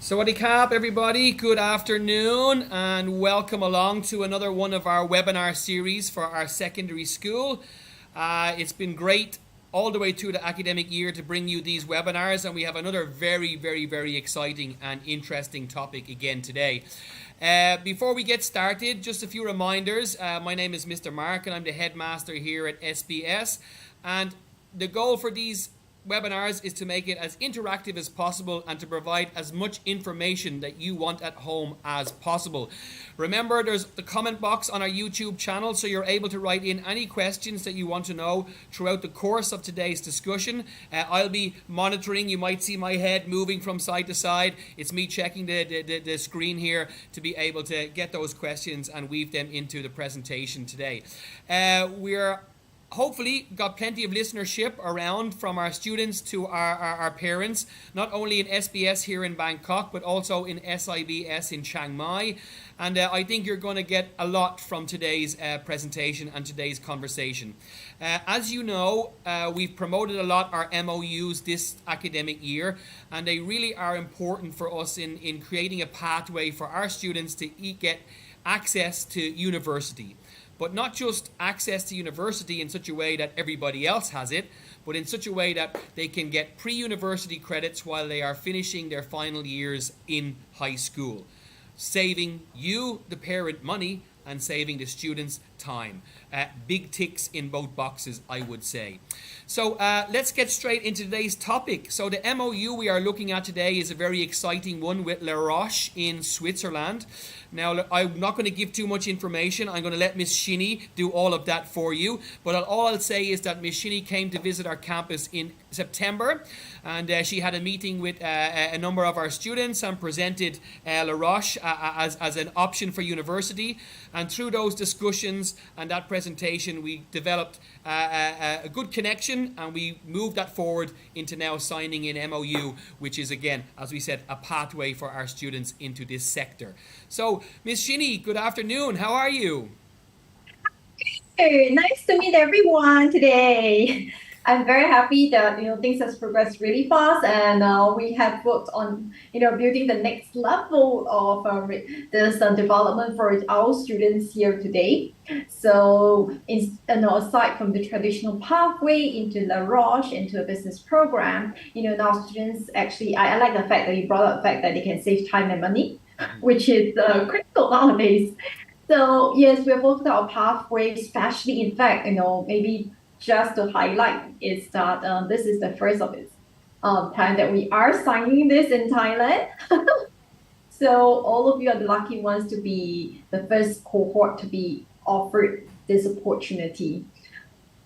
Sawadee Kap, everybody. Good afternoon and welcome along to another one of our webinar series for our secondary school. It's been great all the way through the academic year to bring you these webinars, and we have another very exciting and interesting topic again today. Before we get started, just a few reminders. My name is Mr. Mark and I'm the headmaster here at SBS, and the goal for these webinars is to make it as interactive as possible and to provide as much information that you want at home as possible. Remember, there's the comment box on our YouTube channel, so you're able to write in any questions that you want to know throughout the course of today's discussion. I'll be monitoring. You might see my head moving from side to side. It's me checking the screen here to be able to get those questions and weave them into the presentation today. We're hopefully got plenty of listenership around from our students to our parents, not only in SBS here in Bangkok, but also in SIBS in Chiang Mai. And I think you're going to get a lot from today's presentation and today's conversation. As you know, we've promoted a lot our MOUs this academic year, and they really are important for us in creating a pathway for our students to get access to university. But not just access to university in such a way that everybody else has it, but in such a way that they can get pre-university credits while they are finishing their final years in high school, saving you, the parent, money and saving the students time. Big ticks in both boxes, I would say. So let's get straight into today's topic. So the MOU we are looking at today is a very exciting one with Les Roches in Switzerland. Now, I'm not going to give too much information. I'm going to let Miss Shinny do all of that for you. But all I'll say is that Miss Shinny came to visit our campus in September, and she had a meeting with a number of our students and presented Les Roches as an option for university. And through those discussions and that presentation, we developed a good connection, and we moved that forward into now signing an MOU, which is, again, as we said, a pathway for our students into this sector. So, Ms. Shinny, good afternoon. How are you? Hey, nice to meet everyone today. I'm very happy that things has progressed really fast, and we have worked on building the next level of this development for our students here today. So, aside from the traditional pathway into Les Roches, into a business program, now students actually, I like the fact that you brought up the fact that they can save time and money, which is critical nowadays. So yes, we have worked out a pathway, especially in fact, maybe just to highlight is that this is the first of its time that we are signing this in Thailand. So all of you are the lucky ones to be the first cohort to be offered this opportunity.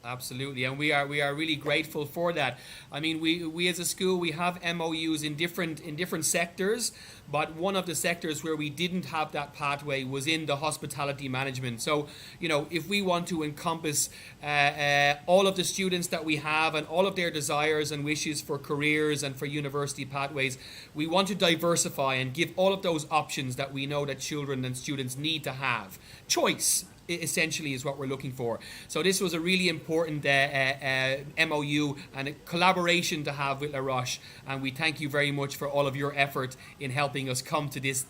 Absolutely, and we are really grateful for that. I mean, we as a school, we have MOUs in different sectors, but one of the sectors where we didn't have that pathway was in the hospitality management. So, if we want to encompass all of the students that we have and all of their desires and wishes for careers and for university pathways, we want to diversify and give all of those options that we know that children and students need to have. Choice, essentially, is what we're looking for. So this was a really important MOU and a collaboration to have with Les Roches, and we thank you very much for all of your effort in helping us come to this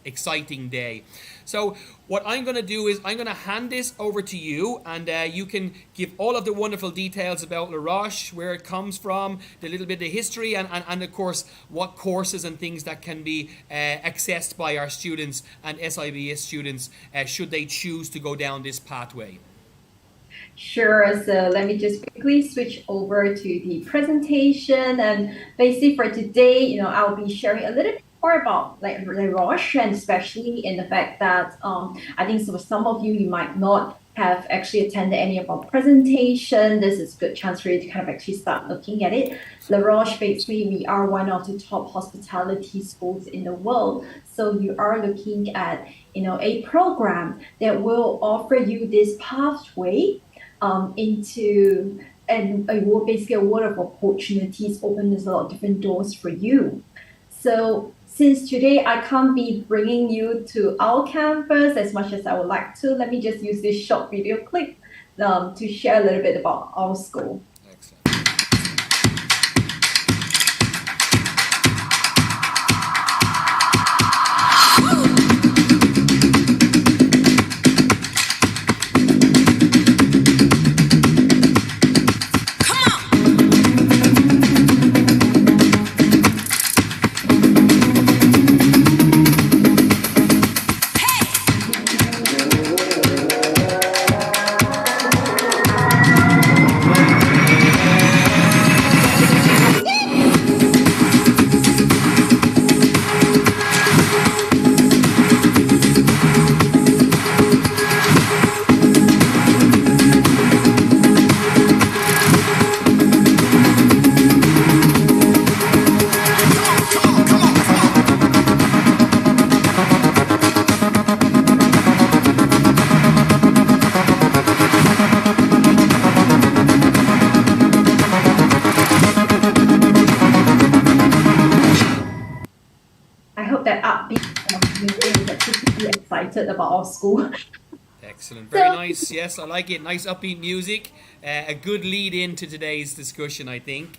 exciting day. So what I'm going to do is I'm going to hand this over to you, and you can give all of the wonderful details about Les Roches, where it comes from, the little bit of history, and of course what courses and things that can be accessed by our students and SIBS students should they choose to go down this pathway. Sure, so let me just quickly switch over to the presentation, and basically for today, I'll be sharing a little bit more about Les Roches, and especially in the fact that I think for some of you might not have actually attended any of our presentation. This is a good chance for you to kind of actually start looking at it. Les Roches, basically, we are one of the top hospitality schools in the world. So you are looking at, a program that will offer you this pathway into, and basically a world of opportunities, opens a lot of different doors for you. So since today I can't be bringing you to our campus as much as I would like to, let me just use this short video clip to share a little bit about our school. about our school. Excellent. Very So nice. Yes, I like it. Nice upbeat music. A good lead into today's discussion, I think.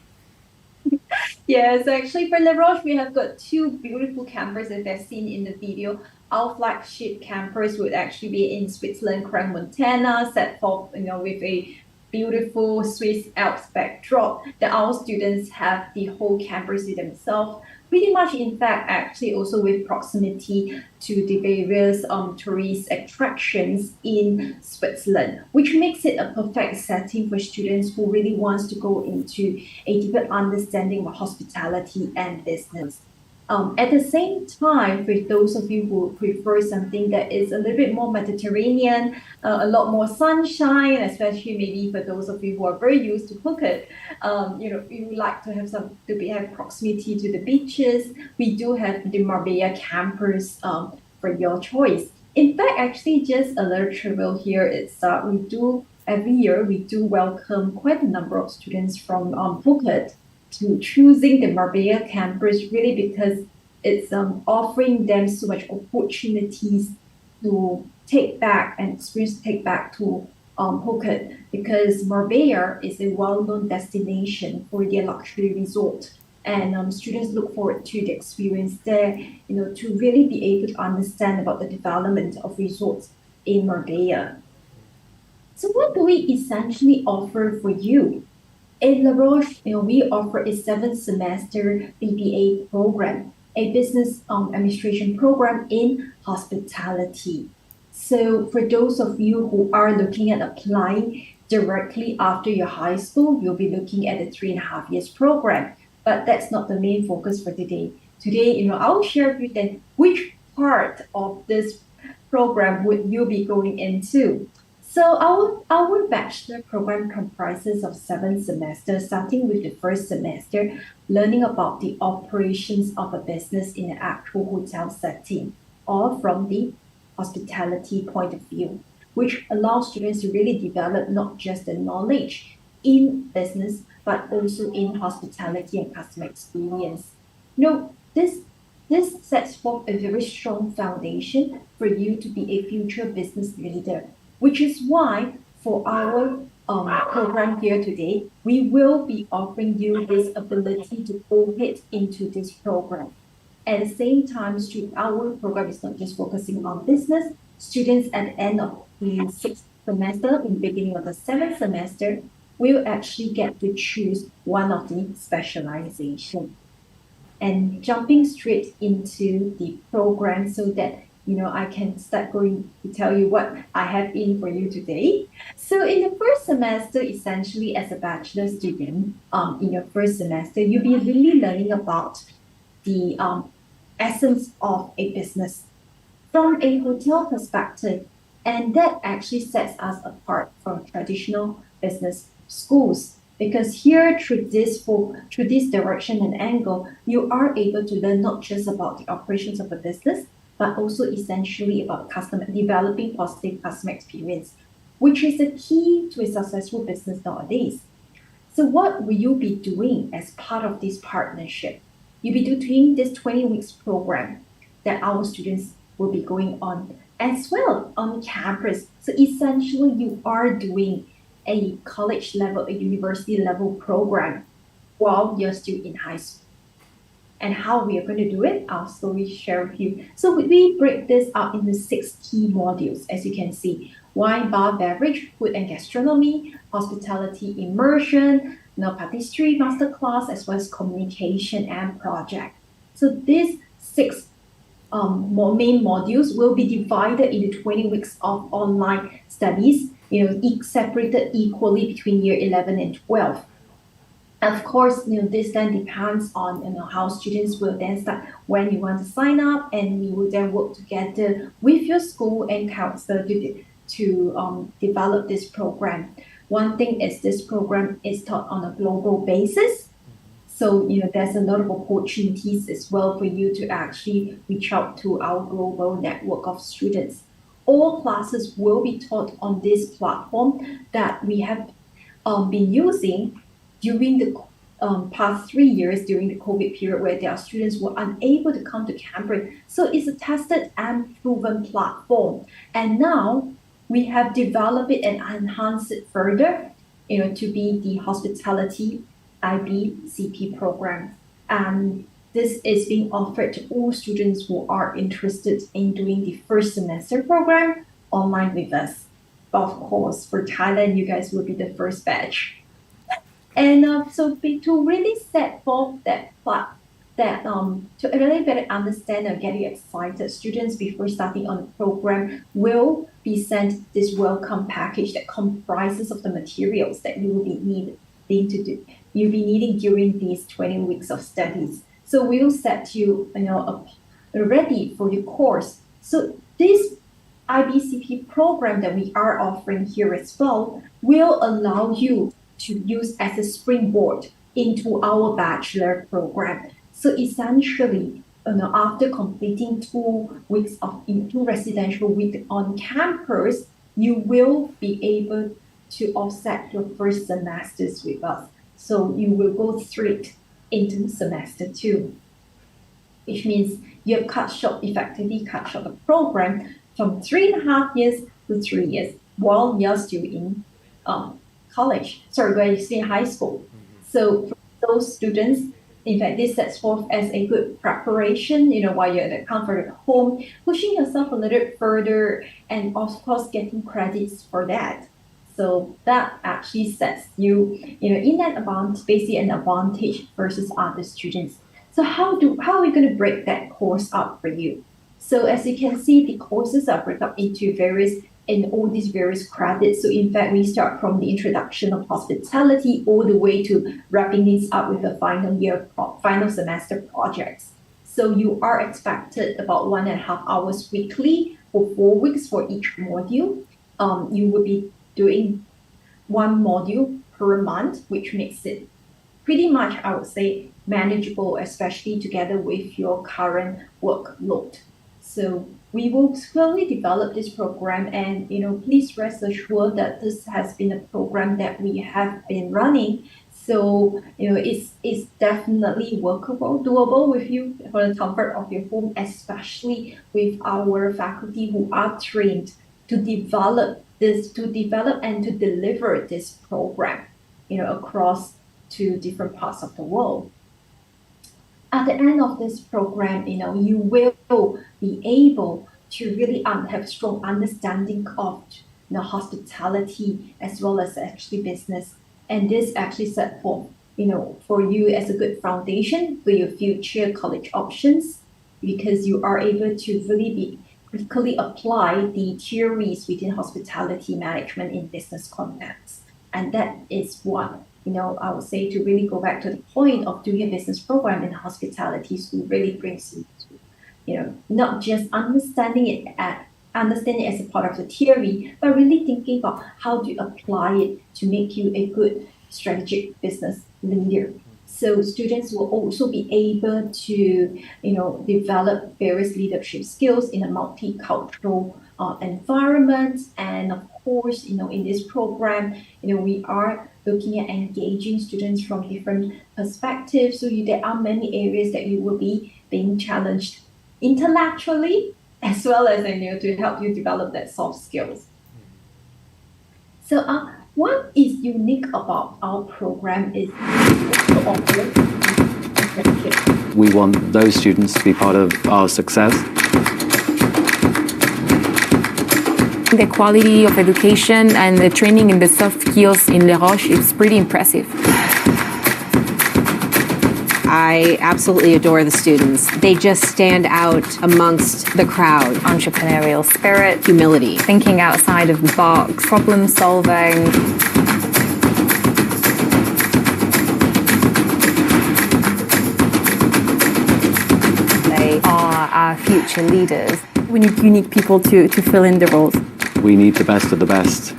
yes, actually for Les Roches, we have got two beautiful campuses as they've seen in the video. Our flagship campus would actually be in Switzerland, Crans Montana, set forth, with a beautiful Swiss Alps backdrop. That our students have the whole campus to themselves. Pretty much, in fact, actually also with proximity to the various tourist attractions in Switzerland, which makes it a perfect setting for students who really wants to go into a deeper understanding of hospitality and business. At the same time, for those of you who prefer something that is a little bit more Mediterranean, a lot more sunshine, especially maybe for those of you who are very used to Phuket, you like to have proximity to the beaches. We do have the Marbella campus for your choice. In fact, actually, just a little trivial here is every year we do welcome quite a number of students from Phuket to choosing the Marbella campus really because it's offering them so much opportunities to take back and experience take back to Phuket because Marbella is a well-known destination for their luxury resort. And students look forward to the experience there, to really be able to understand about the development of resorts in Marbella. So what do we essentially offer for you? In Les Roches, we offer a 7 semester BBA program, a business administration program in hospitality. So for those of you who are looking at applying directly after your high school, you'll be looking at a 3.5 years program. But that's not the main focus for today. Today, I'll share with you then which part of this program would you be going into. So our bachelor program comprises of 7 semesters, starting with the first semester, learning about the operations of a business in an actual hotel setting, or from the hospitality point of view, which allows students to really develop not just the knowledge in business, but also in hospitality and customer experience. This sets forth a very strong foundation for you to be a future business leader, which is why for our program here today, we will be offering you this ability to go ahead into this program. At the same time, our program is not just focusing on business. Students at the end of the 6th semester, in the beginning of the 7th semester, will actually get to choose one of the specialization. And jumping straight into the program so that I can start going to tell you what I have in for you today. So in the first semester, essentially as a bachelor student, in your first semester, you'll be really learning about the essence of a business from a hotel perspective. And that actually sets us apart from traditional business schools. Because here, through this direction and angle, you are able to learn not just about the operations of a business, but also essentially about developing positive customer experience, which is the key to a successful business nowadays. So what will you be doing as part of this partnership? You'll be doing this 20 weeks program that our students will be going on as well on campus. So essentially you are doing a college level, a university level program while you're still in high school. And how we are going to do it, I'll slowly share with you. So we break this up into 6 key modules, as you can see: wine, bar, beverage, food and gastronomy, hospitality immersion, patisserie masterclass, as well as communication and project. So these 6 main modules will be divided into 20 weeks of online studies, separated equally between year 11 and 12. Of course, this then depends on how students will then start when you want to sign up, and we will then work together with your school and counselor to develop this program. One thing is this program is taught on a global basis. So, there's a lot of opportunities as well for you to actually reach out to our global network of students. All classes will be taught on this platform that we have been using during the past 3 years during the COVID period where their students were unable to come to campus. So it's a tested and proven platform. And now we have developed it and enhanced it further, to be the hospitality IBCP program. And this is being offered to all students who are interested in doing the first semester program online with us. But of course, for Thailand, you guys will be the first batch. And to really set forth to really better understand and get you excited, students before starting on the program will be sent this welcome package that comprises of the materials that you will be you'll be needing during these 20 weeks of studies. So we'll set you, ready for your course. So this IBCP program that we are offering here as well will allow you to use as a springboard into our bachelor program. So essentially, after completing 2 weeks of two residential week on campus, you will be able to offset your first semesters with us. So you will go straight into semester 2, which means you have effectively cut short the program from 3.5 years to 3 years while you're still in college. Sorry, when you stay in high school. So for those students, in fact, this sets forth as a good preparation, while you're at the comfort of home, pushing yourself a little further and of course getting credits for that. So that actually sets you, in that advantage, basically an advantage versus other students. So how are we going to break that course up for you? So as you can see, the courses are broken up into all these various credits. So in fact, we start from the introduction of hospitality all the way to wrapping this up with the final semester projects. So you are expected about 1.5 hours weekly for 4 weeks for each module. You will be doing one module per month, which makes it pretty much, I would say, manageable, especially together with your current workload. So we will slowly develop this program, and please rest assured that this has been a program that we have been running. So it's definitely workable, doable with you for the comfort of your home, especially with our faculty who are trained to develop and to deliver this program, across to different parts of the world. At the end of this program, you will be able to really have strong understanding of hospitality as well as actually business. And this actually set forth, for you as a good foundation for your future college options, because you are able to really critically apply the theories within hospitality management in business context. And that is what I would say, to really go back to the point of doing a business program in hospitality, so really brings you to, not just understanding it as a part of the theory, but really thinking about how to apply it to make you a good strategic business leader. So students will also be able to, develop various leadership skills in a multicultural environment. And of course, in this program, we are looking at engaging students from different perspectives. So there are many areas that you will be being challenged intellectually, as well as to help you develop that soft skills. So what is unique about our program is we want those students to be part of our success. The quality of education and the training in the soft skills in Les Roches is pretty impressive. I absolutely adore the students. They just stand out amongst the crowd. Entrepreneurial spirit, humility, thinking outside of the box, problem solving. They are our future leaders. We need unique people to fill in the roles. We need the best of the best.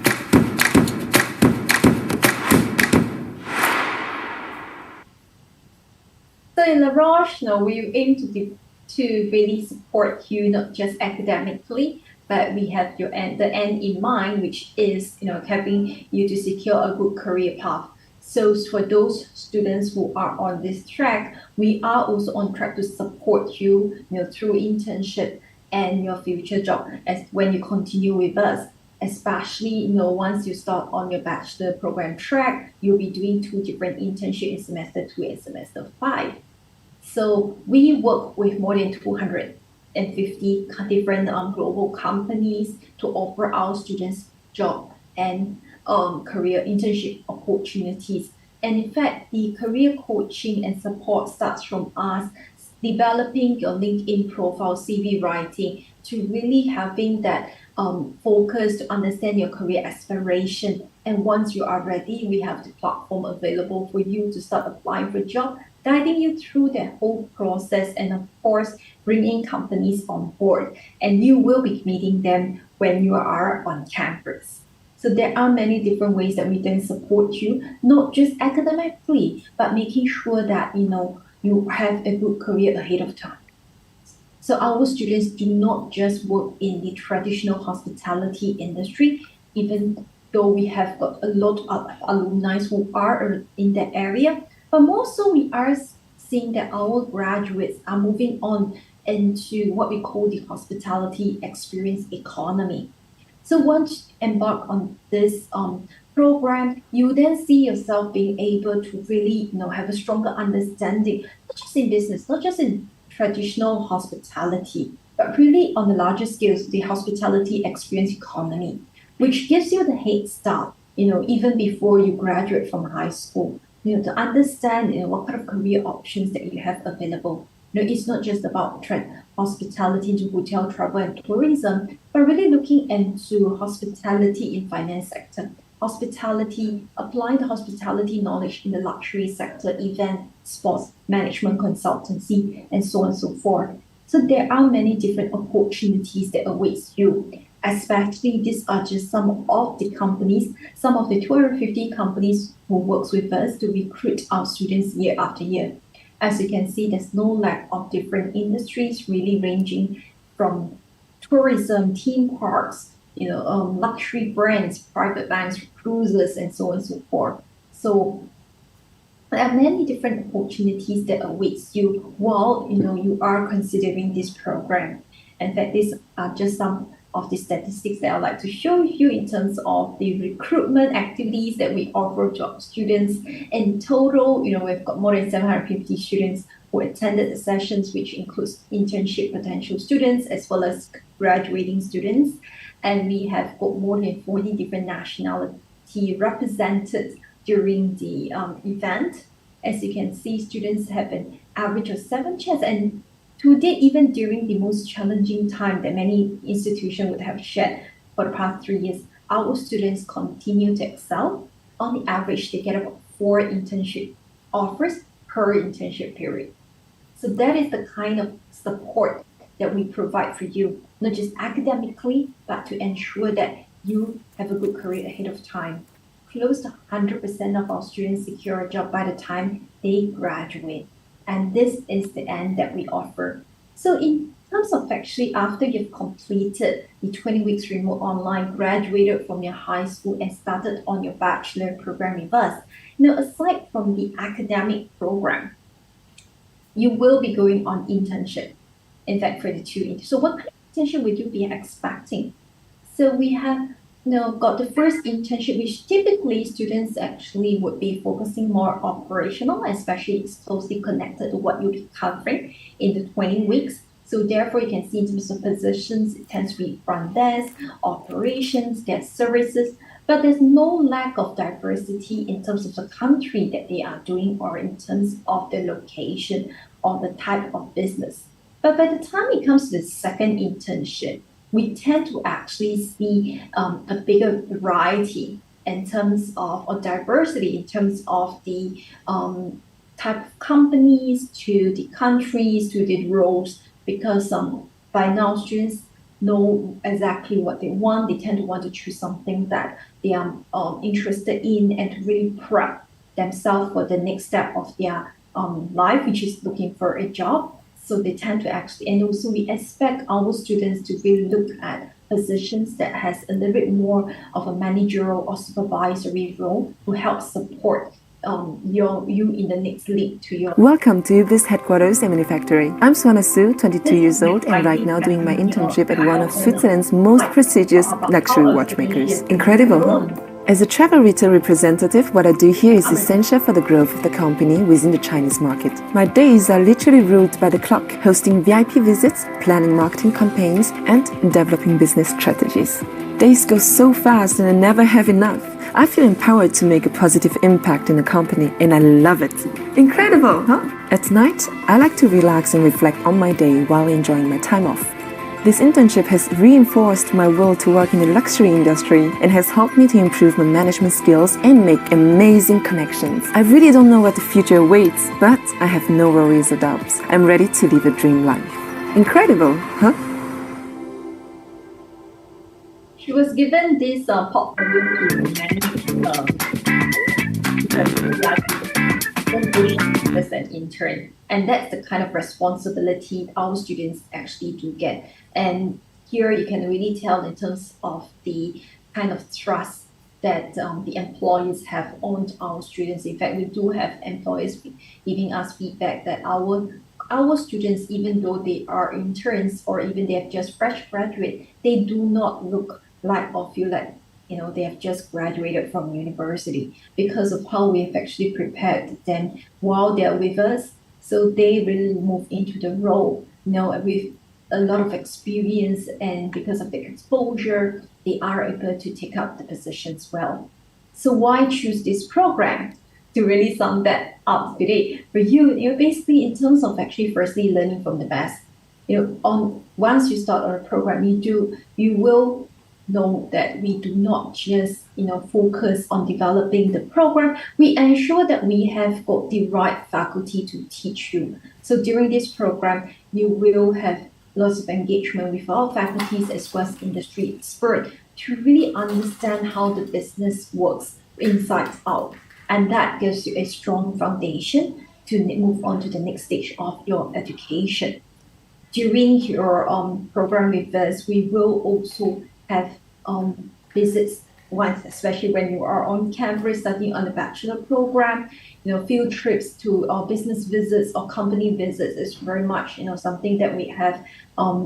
So in Les Roches, we aim to really support you, not just academically, but we have the end in mind, which is helping you to secure a good career path So for those students who are on this track, we are also on track to support you, through internship and your future job as when you continue with us. Especially, once you start on your bachelor program track, you'll be doing 2 different internships in semester 2 and semester 5. So we work with more than 250 different global companies to offer our students job and career internship opportunities. And in fact, the career coaching and support starts from us developing your LinkedIn profile, CV writing, to really having that focus to understand your career aspiration. And once you are ready, we have the platform available for you to start applying for a job, guiding you through the whole process, and of course, bringing companies on board. And you will be meeting them when you are on campus. So there are many different ways that we then support you, not just academically, but making sure that you have a good career ahead of time. So our students do not just work in the traditional hospitality industry, even though we have got a lot of alumni who are in that area, but more so we are seeing that our graduates are moving on into what we call the hospitality experience economy. So once you embark on this program, you then see yourself being able to really, have a stronger understanding, not just in business, not just in traditional hospitality, but really on the larger scales, the hospitality experience economy, which gives you the head start, even before you graduate from high school, to understand, what kind of career options that you have available. It's not just about hospitality into hotel, travel, and tourism, but really looking into hospitality in finance sector, hospitality, applying the hospitality knowledge in the luxury sector, event, sports, management consultancy, and so on and so forth. So there are many different opportunities that awaits you. Especially, these are just some of the companies, some of the 250 companies who works with us to recruit our students year after year. As you can see, there's no lack of different industries, really ranging from tourism, theme parks, luxury brands, private banks, cruises, and so on and so forth. So there are many different opportunities that awaits you while you are considering this program. In fact, these are just some of the statistics that I'd like to show you in terms of the recruitment activities that we offer to our students. In total, we've got more than 750 students who attended the sessions, which includes internship potential students as well as graduating students. And we have got more than 40 different nationality represented during the event. As you can see, students have an average of 7 chairs, and to date, even during the most challenging time that many institutions would have shared for the past 3 years, our students continue to excel. On the average, they get about 4 internship offers per internship period. So that is the kind of support that we provide for you, not just academically, but to ensure that you have a good career ahead of time. Close to 100% of our students secure a job by the time they graduate. And this is the end that we offer. So in terms of actually after you've completed the 20 weeks remote online, graduated from your high school and started on your bachelor program with us, aside from the academic program, you will be going on internship. In fact, for the 2 so what kind of internship would you be expecting? So we have got the first internship, which typically students actually would be focusing more operational, especially it's closely connected to what you'll be covering in the 20 weeks. So therefore, you can see in terms of positions, it tends to be front desk, operations, guest services, but there's no lack of diversity in terms of the country that they are doing or in terms of the location or the type of business. But by the time it comes to the second internship, we tend to actually see a bigger variety in terms of, or diversity in terms of the type of companies, to the countries, to the roles, because by now students know exactly what they want. They tend to want to choose something that they are interested in and to really prep themselves for the next step of their life, which is looking for a job. So they tend to actually, and also we expect our students to really look at positions that has a little bit more of a managerial or supervisory role to help support you in the next leap to your. Welcome to this headquarters and manufacturing. I'm Suana Su, 22 years old, and right now doing my internship at one of Switzerland's most prestigious luxury watchmakers. Incredible, huh? As a travel retail representative, what I do here is essential for the growth of the company within the Chinese market. My days are literally ruled by the clock, hosting VIP visits, planning marketing campaigns, and developing business strategies. Days go so fast and I never have enough. I feel empowered to make a positive impact in the company, and I love it. Incredible, huh? At night, I like to relax and reflect on my day while enjoying my time off. This internship has reinforced my will to work in the luxury industry and has helped me to improve my management skills and make amazing connections. I really don't know what the future awaits, but I have no worries or doubts. I'm ready to live a dream life. Incredible, huh? She was given this portfolio to manage as an intern, and that's the kind of responsibility our students actually do get. And here you can really tell in terms of the kind of trust that the employees have on our students. In fact, we do have employers giving us feedback that our students, even though they are interns or even they have just fresh graduate, they do not look like or feel like they have just graduated from university because of how we have actually prepared them while they're with us. So they really move into the role, with a lot of experience, and because of the exposure, they are able to take up the positions well. So why choose this program? To really sum that up today for you, basically in terms of actually firstly learning from the best. Once you start on a program, you will know that we do not just focus on developing the program. We ensure that we have got the right faculty to teach you. So during this program, you will have lots of engagement with our faculties as well as industry experts to really understand how the business works inside out, and that gives you a strong foundation to move on to the next stage of your education. During your program with us, we will also have visits once, especially when you are on campus studying on the bachelor program. Field trips to business visits or company visits is very much something that we have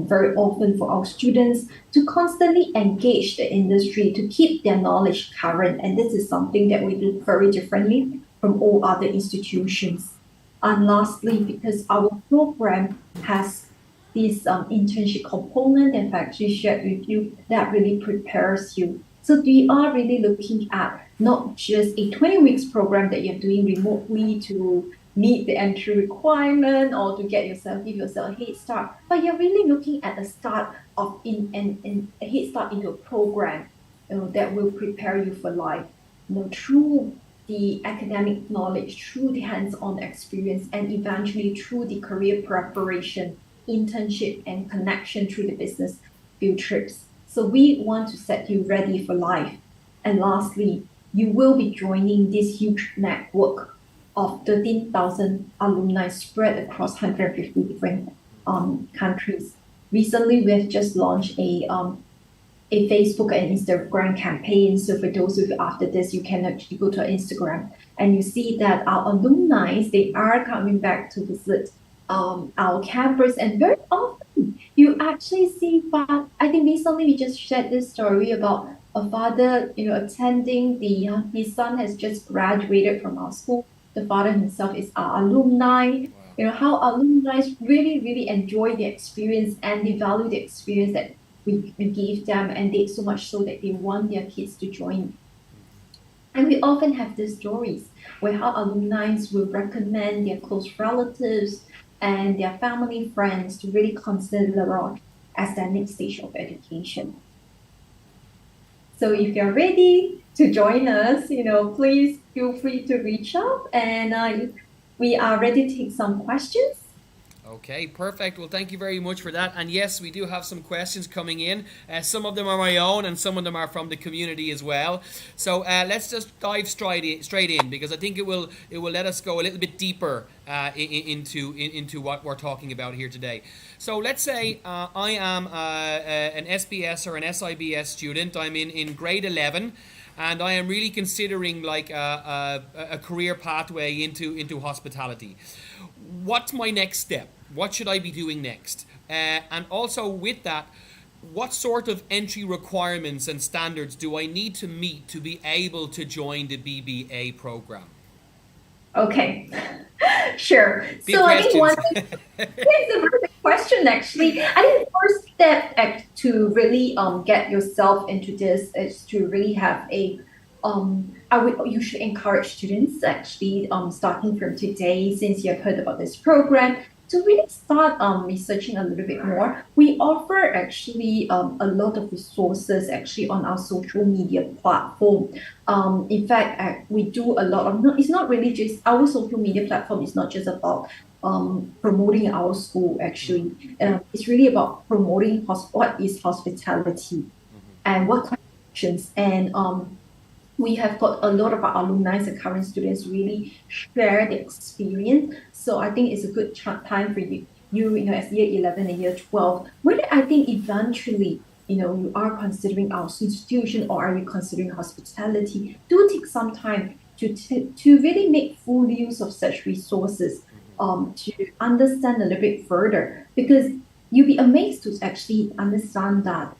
very often for our students to constantly engage the industry to keep their knowledge current, and this is something that we do very differently from all other institutions. And lastly, because our program has this internship component and factory shared with you, that really prepares you. So we are really looking at not just a 20 weeks program that you're doing remotely to meet the entry requirement or to give yourself a head start, but you're really looking at the start of a head start into a program that will prepare you for life, through the academic knowledge, through the hands-on experience, and eventually through the career preparation, internship, and connection through the business field trips. So we want to set you ready for life. And lastly, you will be joining this huge network of 13,000 alumni spread across 150 different countries. Recently, we have just launched a Facebook and Instagram campaign. So for those of you after this, you can actually go to our Instagram and you see that our alumni, they are coming back to visit our campus, and very often you actually see, I think recently we just shared this story about a father, attending his son has just graduated from our school. The father himself is our alumni. How alumni really, really enjoy the experience and they value the experience that we give them, and they so much so that they want their kids to join. And we often have these stories where how alumni will recommend their close relatives and their family friends to really consider Les Roches as their next stage of education. So if you're ready to join us, please feel free to reach out, and we are ready to take some questions. Okay, perfect. Well, thank you very much for that. And yes, we do have some questions coming in. Some of them are my own, and some of them are from the community as well. So let's just dive straight in, because I think it will let us go a little bit deeper into what we're talking about here today. So let's say I am an SBS or an SIBS student. I'm in grade 11. And I am really considering like a career pathway into hospitality. What's my next step? What should I be doing next? And also with that, what sort of entry requirements and standards do I need to meet to be able to join the BBA program? Okay, sure. Big so questions. I think one thing, it's a very big question actually. I think the first step to really get yourself into this is to really have a I would usually encourage students actually starting from today, since you have heard about this program, to really start researching a little bit more. We offer actually a lot of resources actually on our social media platform. In fact, we do a lot of, it's not really just, our social media platform is not just about promoting our school actually. It's really about promoting what is hospitality and what kind of actions. And we have got a lot of our alumni and current students really share the experience. So I think it's a good time for you know, as year 11 and year 12, whether I think eventually, you know, you are considering our institution or are you considering hospitality, do take some time to really make full use of such resources, to understand a little bit further, because you'll be amazed to actually understand that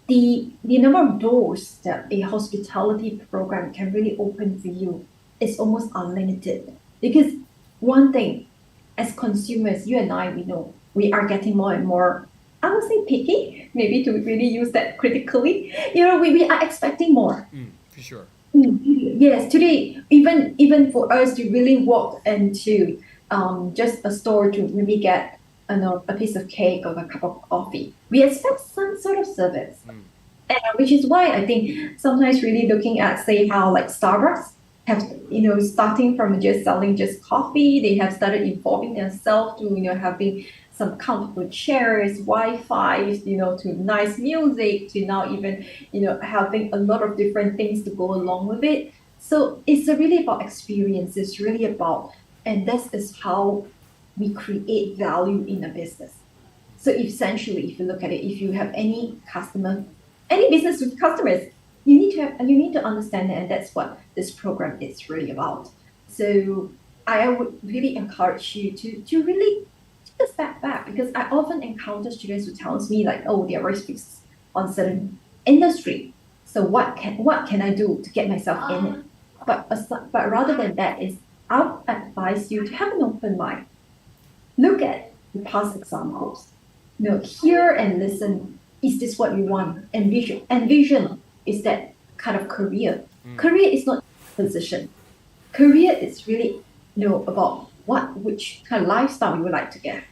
the number of doors that a hospitality program can really open for you is almost unlimited. Because one thing, as consumers, you and I, we know we are getting more and more, I would say picky, maybe to really use that critically. You know, we are expecting more. For sure. Yes, today, even for us to really walk into just a store to really get a piece of cake or a cup of coffee, we expect some sort of service. Which is why I think sometimes really looking at, say, how like Starbucks have, you know, starting from just selling just coffee, they have started evolving themselves to, you know, having some comfortable chairs, Wi-Fi, you know, to nice music, to now even, you know, having a lot of different things to go along with it. So it's really about experience. It's really about, and this is how we create value in a business. So essentially, if you look at it, if you have any business with customers, you need to understand it, and that's what this program is really about. So I would really encourage you to really take a step back, because I often encounter students who tells me like, oh, they are very fixed on certain industry. So what can I do to get myself in it? But rather than that, is I'll advise you to have an open mind. Look at the past examples. You know, hear and listen. Is this what you want? Envision is that kind of career. Career is not position. Career is really, you know, about which kind of lifestyle you would like to get.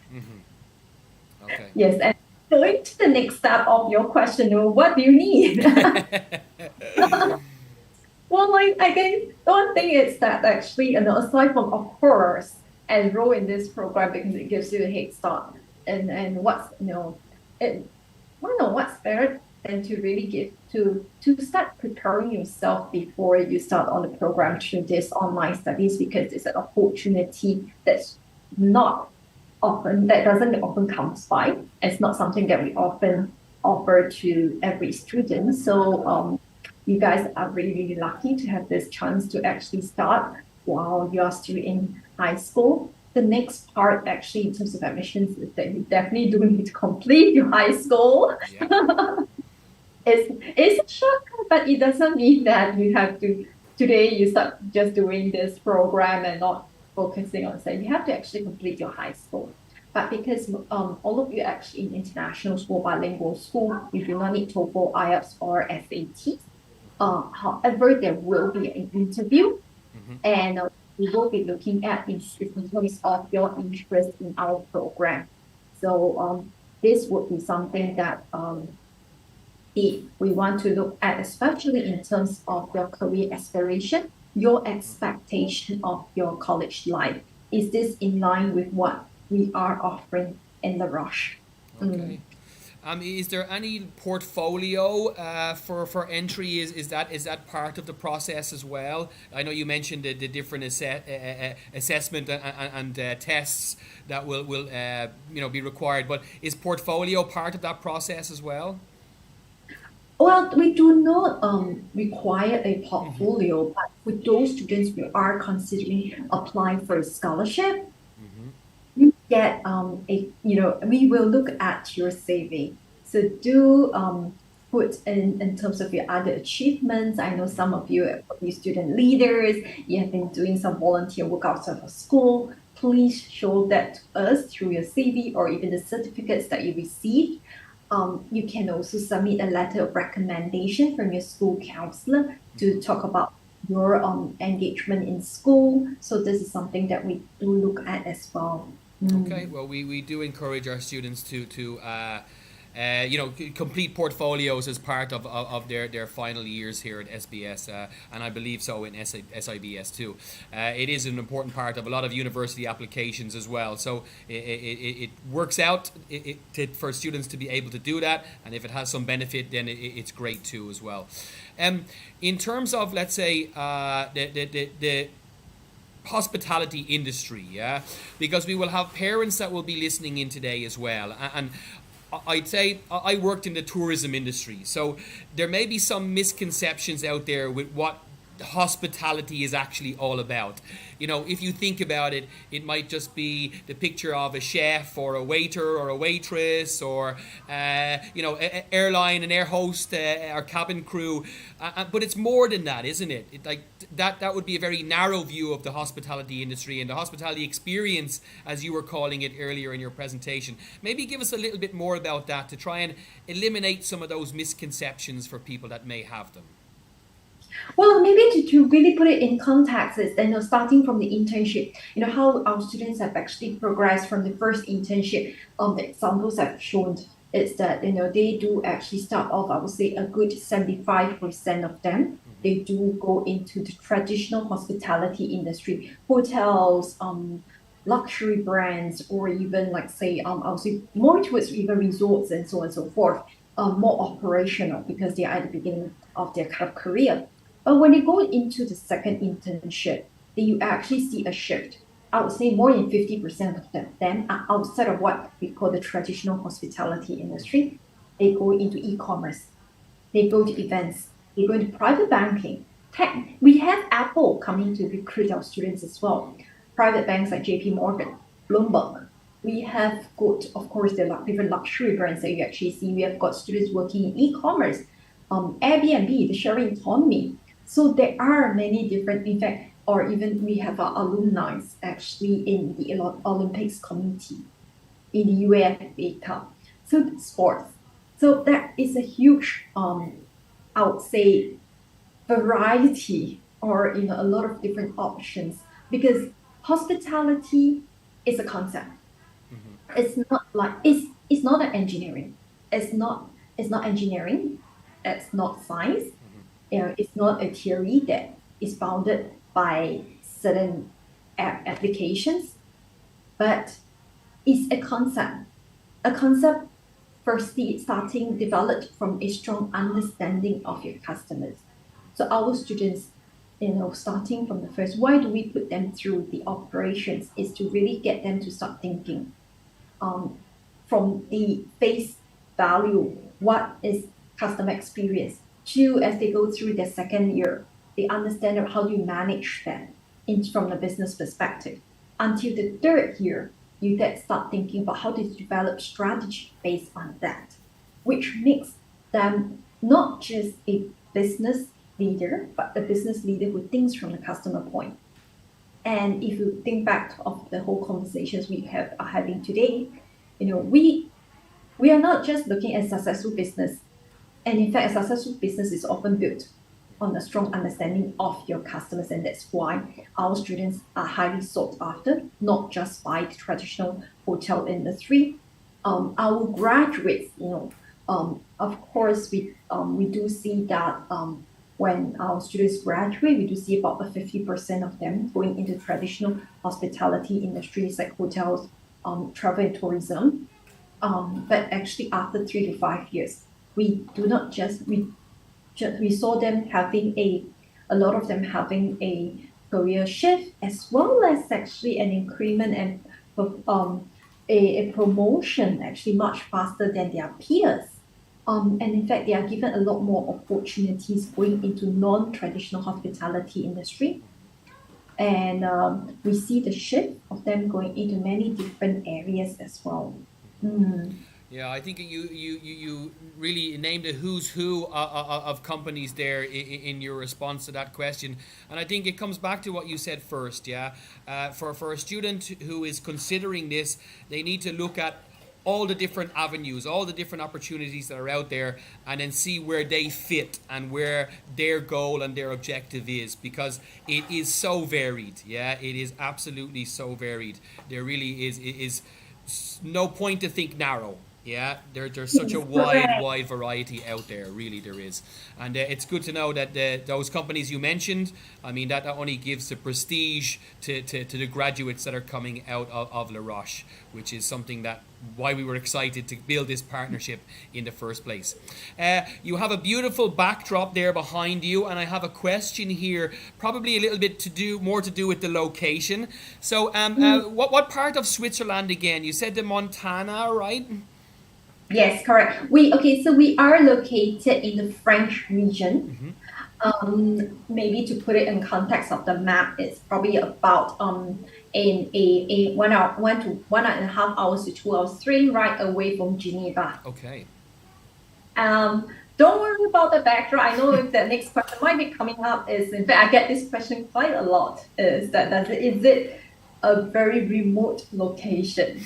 Okay. Yes, and going to the next step of your question, you know, what do you need? Well, like, I think one thing is that actually, you know, aside from, of course, enroll in this program because it gives you a head start, and what's, you know, I don't know what's better than to really to start preparing yourself before you start on the program through this online studies, because it's an opportunity that doesn't often comes by. It's not something that we often offer to every student. So you guys are really, really lucky to have this chance to actually start while you're still in high school. The next part actually in terms of admissions is that you definitely do need to complete your high school. Yeah. It's a shortcut, but it doesn't mean that you have to, today you start just doing this program and not focusing on saying you have to actually complete your high school. But because all of you are actually in international school, bilingual school, you do not need TOEFL, IELTS, or SAT. However, there will be an interview, and we will be looking at in terms of your interest in our program. So this would be something that we want to look at, especially in terms of your career aspiration, your expectation of your college life. Is this in line with what we are offering in Les Roches. Okay. Is there any portfolio for entry? Is that part of the process as well? I know you mentioned the different assessment and tests that will be required, but is portfolio part of that process as well? Well, we do not require a portfolio, but for those students we are considering applying for a scholarship, you get we will look at your CV. So do put in terms of your other achievements. I know some of you are student leaders, you have been doing some volunteer work outside of school. Please show that to us through your CV or even the certificates that you received. You can also submit a letter of recommendation from your school counselor to talk about your engagement in school. So this is something that we do look at as well. Okay, well, we do encourage our students to complete portfolios as part of their final years here at SBS, and I believe so in SIBS too. It is an important part of a lot of university applications as well. So it works out for students to be able to do that, and if it has some benefit, then it's great too as well. In terms of, let's say, the hospitality industry, yeah, because we will have parents that will be listening in today as well, and I'd say I worked in the tourism industry, so there may be some misconceptions out there with what hospitality is actually all about. If you think about it, it might just be the picture of a chef or a waiter or a waitress or airline and air host or cabin crew, but it's more than that, isn't it? That would be a very narrow view of the hospitality industry and the hospitality experience, as you were calling it earlier in your presentation. Maybe give us a little bit more about that to try and eliminate some of those misconceptions for people that may have them. Well, maybe to really put it in context is, starting from the internship, how our students have actually progressed from the first internship. The examples I've shown is that, they do actually start off, I would say a good 75% of them, they do go into the traditional hospitality industry, hotels, luxury brands, or even like say, I would say more towards even resorts and so on and so forth, more operational because they are at the beginning of their kind of career. But when they go into the second internship, then you actually see a shift. I would say more than 50% of them are outside of what we call the traditional hospitality industry. They go into e-commerce, they go to events, they go into private banking. Tech. We have Apple coming to recruit our students as well. Private banks like JP Morgan, Bloomberg. We have got, of course, the different luxury brands that you actually see. We have got students working in e-commerce, Airbnb, the sharing economy. So there are many different, in fact, or even we have our alumni actually in the Olympics committee, in the UEFA Cup. So sports. So that is a huge, I would say, variety or a lot of different options, because hospitality is a concept. It's not like it's not an engineering. It's not engineering. It's not science. It's not a theory that is bounded by certain applications, but it's a concept. A concept firstly starting developed from a strong understanding of your customers. So our students, starting from the first, why do we put them through the operations is to really get them to start thinking from the face value, what is customer experience, to as they go through their second year, they understand how do you manage that from the business perspective. Until the third year, you then start thinking about how to develop strategy based on that, which makes them not just a business leader, but a business leader who thinks from the customer point. And if you think back of the whole conversations we are having today, we are not just looking at successful business. And in fact, a successful business is often built on a strong understanding of your customers. And that's why our students are highly sought after, not just by the traditional hotel industry. Our graduates, of course, we do see that when our students graduate, we do see about 50% of them going into traditional hospitality industries like hotels, travel and tourism. But actually, after 3 to 5 years, we do not we saw them having a lot of them having a career shift as well as actually an increment and a promotion actually much faster than their peers. And in fact, they are given a lot more opportunities going into non-traditional hospitality industry. And we see the shift of them going into many different areas as well. Mm. Yeah, I think you really named a who's who of companies there in your response to that question, and I think it comes back to what you said first. Yeah, for a student who is considering this, they need to look at all the different avenues, all the different opportunities that are out there, and then see where they fit and where their goal and their objective is, because it is so varied. Yeah, it is absolutely so varied. There really is no point to think narrow. Yeah, there's such a wide variety out there. Really, there is, and it's good to know that those companies you mentioned. I mean, that only gives the prestige to the graduates that are coming out of Les Roches, which is something that why we were excited to build this partnership in the first place. You have a beautiful backdrop there behind you, and I have a question here, probably a little bit more to do with the location. So, what part of Switzerland again? You said the Montana, right? Yes, correct. So we are located in the French region. Maybe to put it in context of the map, it's probably about in a 1 to 1.5 hours to 2 hours train ride away from Geneva. Okay. Don't worry about the backdrop. I know if the next question might be coming up is, in fact, I get this question quite a lot, is it a very remote location?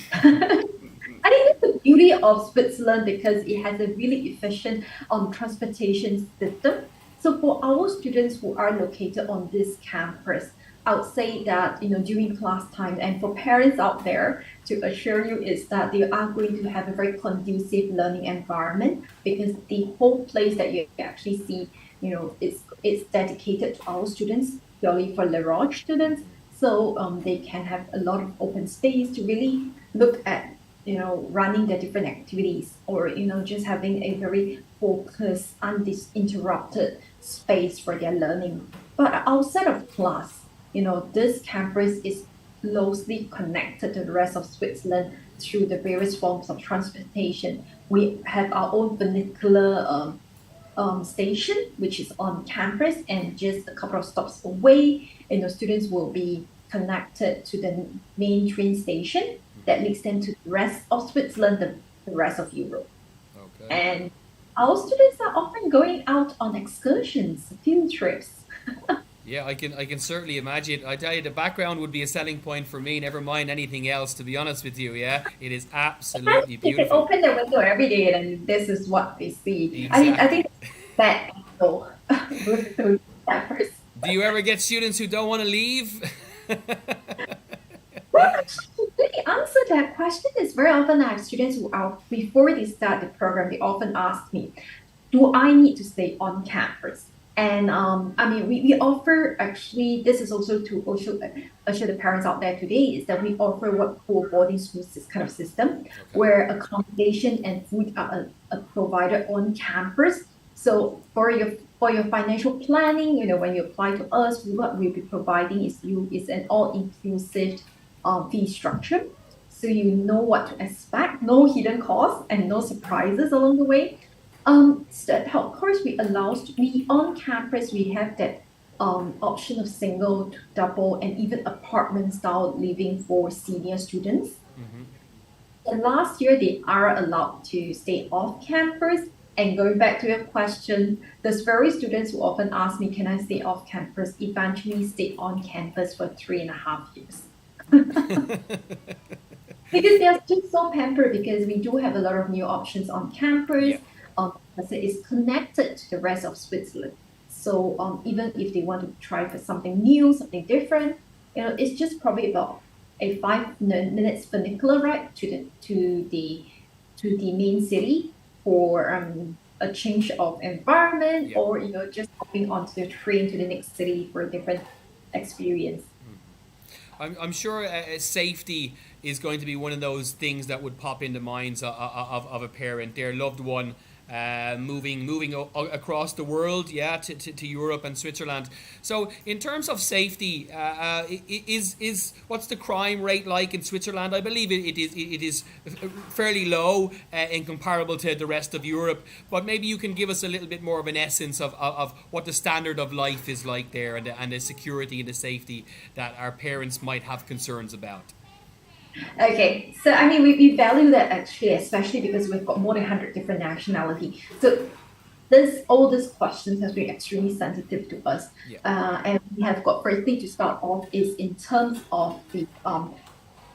I think that's the beauty of Switzerland because it has a really efficient transportation system. So for our students who are located on this campus, I would say that during class time, and for parents out there, to assure you is that they are going to have a very conducive learning environment because the whole place that you actually see, it's dedicated to our students, purely for Les Roches students. So they can have a lot of open space to really look at running the different activities or, just having a very focused, uninterrupted space for their learning. But outside of class, this campus is closely connected to the rest of Switzerland through the various forms of transportation. We have our own funicular station, which is on campus, and just a couple of stops away, students will be connected to the main train station that leads them to the rest of Switzerland, the rest of Europe. Okay. And our students are often going out on excursions, field trips. Yeah, I can certainly imagine. I tell you, the background would be a selling point for me, never mind anything else, to be honest with you, yeah? It is absolutely beautiful. If you open the window every day, then this is what they see. Exactly. I think that angle with the campus. Do you ever get students who don't want to leave? Well, actually, to really answer that question is very often I have students who are, before they start the program, they often ask me, do I need to stay on campus? And we offer, actually, this is also to assure the parents out there today, is that we offer what we call boarding school kind of system, where accommodation and food are provided on campus. So for your financial planning, when you apply to us, what we'll be providing is an all-inclusive fee structure. So you know what to expect, no hidden costs and no surprises along the way. So of course, we on campus, we have that option of single, double, and even apartment style living for senior students. And last year, they are allowed to stay off campus. And going back to your question, there's very students who often ask me, can I stay off campus? Eventually stay on campus for 3.5 years. Because they are just so pampered, because we do have a lot of new options on campus. It's connected to the rest of Switzerland. So even if they want to try for something new, something different, it's just probably about a 5 minutes funicular ride to the main city for a change of environment, or just hopping onto the train to the next city for a different experience. I'm sure safety is going to be one of those things that would pop into minds of a parent, their loved one moving across the world, to Europe and Switzerland. So in terms of safety, is what's the crime rate like in Switzerland? I believe it is fairly low in comparable to the rest of Europe, but maybe you can give us a little bit more of an essence of what the standard of life is like there, and the security and the safety that our parents might have concerns about. Okay, so I mean, we value that actually, especially because we've got more than 100 different nationality. So all these questions has been extremely sensitive to us. Yeah. And we have got, firstly, to start off is in terms of the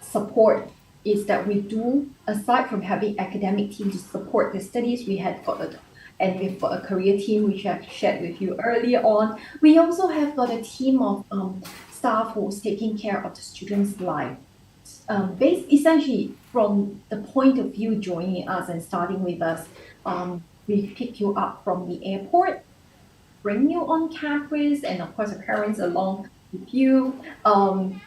support, is that we do, aside from having academic team to support the studies, we've got a career team, which I've shared with you earlier on. We also have got a team of staff who's taking care of the students' life. Based essentially from the point of view joining us and starting with us, we pick you up from the airport, bring you on campus, and of course the parents along with you. And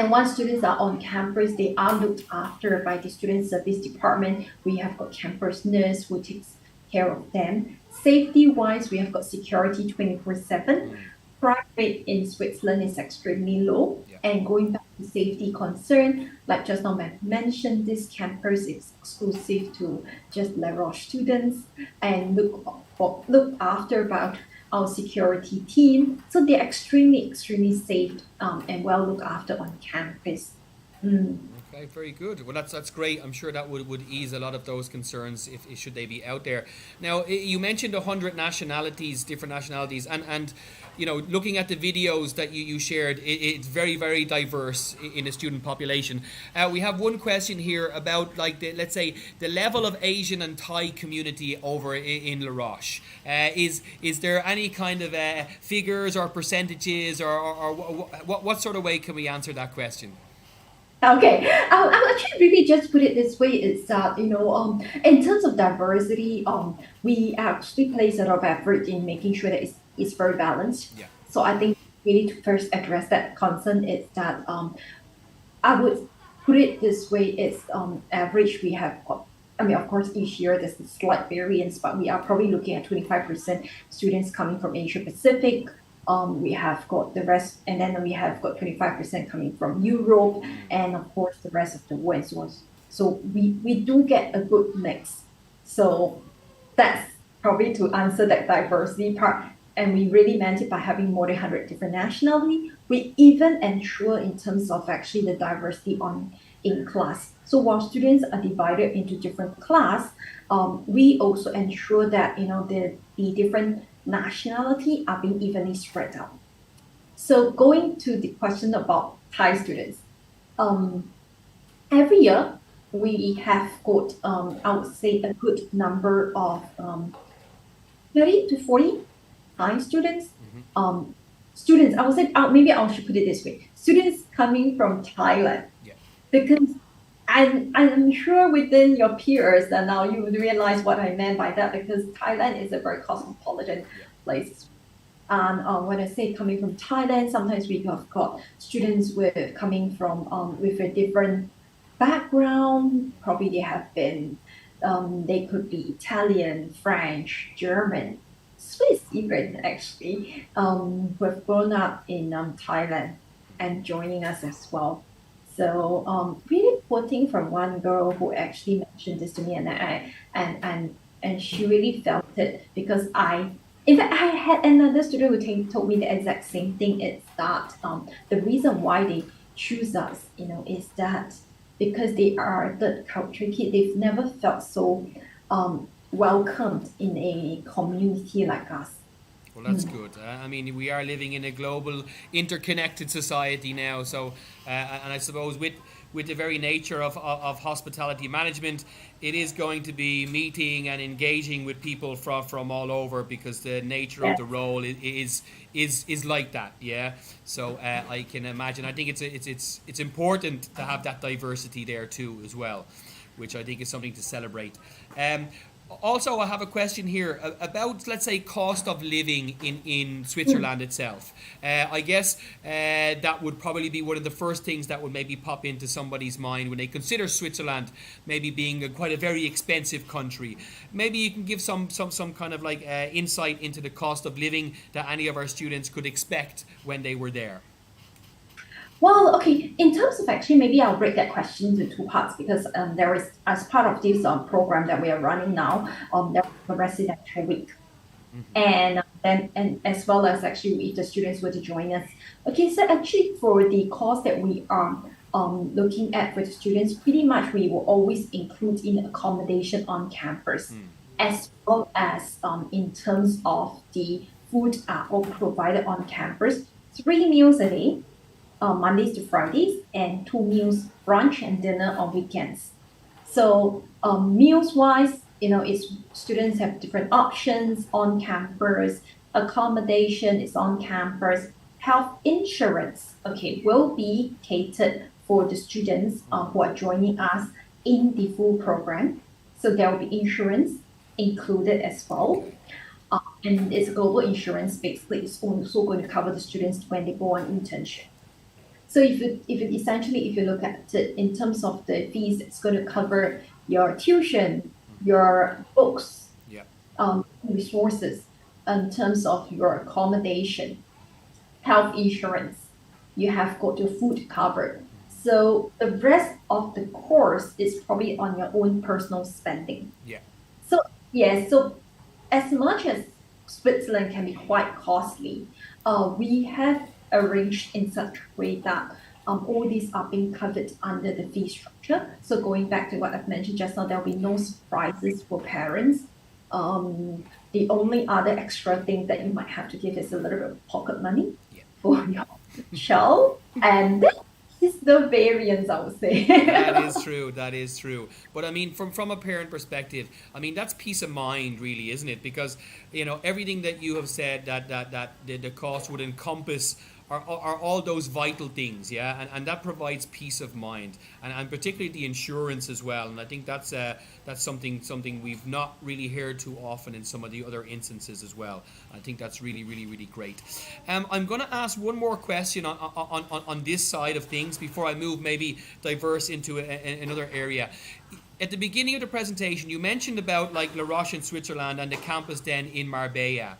once students are on campus, they are looked after by the student service department. We have got campus nurse who takes care of them. Safety-wise, we have got security 24/7. Crime rate in Switzerland is extremely low. Yeah. And going back to safety concern, like just now mentioned, this campus is exclusive to just Les Roches students and look after by our security team. So they're extremely safe and well looked after on campus. Okay, very good. Well, that's great. I'm sure that would ease a lot of those concerns if should they be out there. Now, you mentioned 100 nationalities, different nationalities, and looking at the videos that you shared, it's very, very diverse in the student population. We have one question here about, like, let's say, the level of Asian and Thai community over in Les Roches. Is there any kind of figures or percentages, or what sort of way can we answer that question? Okay, I'll actually really just put it this way: is that in terms of diversity, we actually place a lot of effort in making sure that it's very balanced. Yeah. So I think we need to first address that concern. Is that I would put it this way: it's average. We have, I mean, of course, each year there's a slight variance, but we are probably looking at 25% students coming from Asia Pacific. We have got the rest, and then we have got 25% coming from Europe, and of course the rest of the world and so on. So we do get a good mix. So that's probably to answer that diversity part. And we really meant it by having more than 100 different nationality. We even ensure in terms of actually the diversity in class. So while students are divided into different class, we also ensure that the different nationality are being evenly spread out. So going to the question about Thai students, every year we have got, I would say, a good number of 30 to 40 Thai students. Students, I would say, maybe I should put it this way: students coming from Thailand. Yeah. Because I'm sure within your peers that now you would realize what I meant by that, because Thailand is a very cosmopolitan place. And when I say coming from Thailand, sometimes we have got students coming from with a different background. Probably they have been, they could be Italian, French, German, Swiss even actually, who have grown up in Thailand and joining us as well. So really quoting from one girl who actually mentioned this to me, and she really felt it, because in fact, I had another student who told me the exact same thing. It's that the reason why they choose us, is that because they are third culture kids, they've never felt so welcomed in a community like us. Well, that's good. I mean, we are living in a global, interconnected society now. So, and I suppose with the very nature of hospitality management, it is going to be meeting and engaging with people from all over, because the nature of the role is like that. Yeah. So I can imagine. I think it's important to have that diversity there too as well, which I think is something to celebrate. Also, I have a question here about, let's say, cost of living in Switzerland itself. I guess that would probably be one of the first things that would maybe pop into somebody's mind when they consider Switzerland maybe being quite a very expensive country. Maybe you can give some kind of like insight into the cost of living that any of our students could expect when they were there. Well, okay, in terms of actually, maybe I'll break that question into two parts because there is, as part of this program that we are running now, there is a residential week. And then, and as well as actually if the students were to join us. Okay, so actually for the course that we are looking at for the students, pretty much we will always include in accommodation on campus, as well as in terms of the food are all provided on campus, 3 meals a day. Mondays to Fridays, and 2 meals, brunch and dinner on weekends. So meals wise, it's students have different options on campus. Accommodation is on campus. Health insurance, okay, will be catered for the students who are joining us in the full program. So there will be insurance included as well. And it's a global insurance. Basically, it's also going to cover the students when they go on internship. So if you look at it in terms of the fees, it's going to cover your tuition, your books, resources, in terms of your accommodation, health insurance. You have got your food covered. So the rest of the course is probably on your own personal spending. Yeah. So as much as Switzerland can be quite costly, we have arranged in such a way that all these are being covered under the fee structure. So going back to what I've mentioned just now, there'll be no surprises for parents. The only other extra thing that you might have to give is a little bit of pocket money for your child, and that is the variance, I would say. That is true. But I mean, from a parent perspective, I mean, that's peace of mind, really, isn't it? Because, everything that you have said that the cost would encompass are all those vital things, and that provides peace of mind, and particularly the insurance as well. And I think that's something we've not really heard too often in some of the other instances as well. I think that's really, really, really great. I'm going to ask one more question on this side of things before I move maybe diverse into another area. At the beginning of the presentation, you mentioned about like Les Roches in Switzerland and the campus then in Marbella.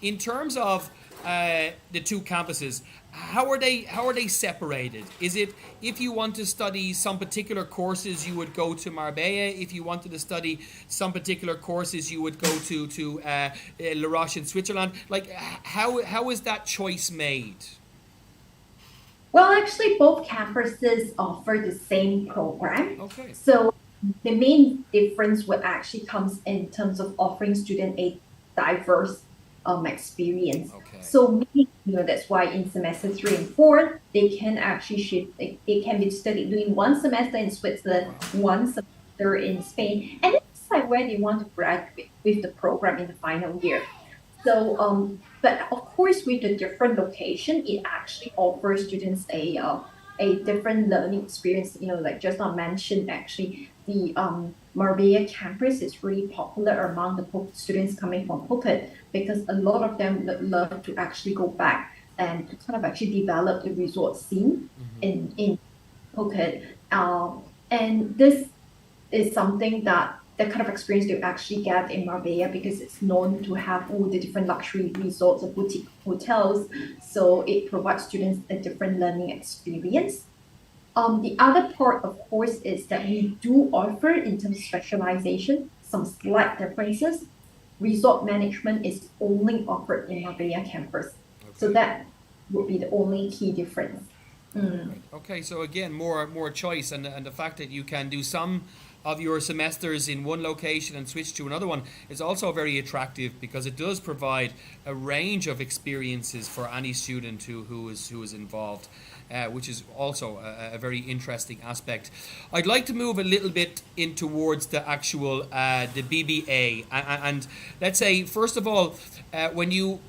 In terms of the two campuses, how are they separated? Is it if you want to study some particular courses you would go to Marbella? If you wanted to study some particular courses you would go to Les Roches in Switzerland? Like how is that choice made? Well, actually, both campuses offer the same program. Okay. So the main difference would actually comes in terms of offering student a diverse experience. Okay. So meaning, that's why in semester 3 and 4 they can actually shift. They can be studied doing one semester in Switzerland, one semester in Spain, and then decide where they want to graduate with the program in the final year. So, but of course, with the different location, it actually offers students a different learning experience. Like just now mentioned, actually, the Marbella campus is really popular among the students coming from Phuket because a lot of them love to actually go back and to kind of actually develop the resort scene in Phuket. And this is something that the kind of experience they actually get in Marbella because it's known to have all the different luxury resorts or boutique hotels. So it provides students a different learning experience. The other part, of course, is that we do offer, in terms of specialization, some slight differences. Resort management is only offered in Marbella campus. Okay. So that would be the only key difference. Okay, so again, more choice, and the fact that you can do some of your semesters in one location and switch to another one is also very attractive because it does provide a range of experiences for any student who is involved, which is also a very interesting aspect. I'd like to move a little bit in towards the actual the BBA, and let's say first of all, when you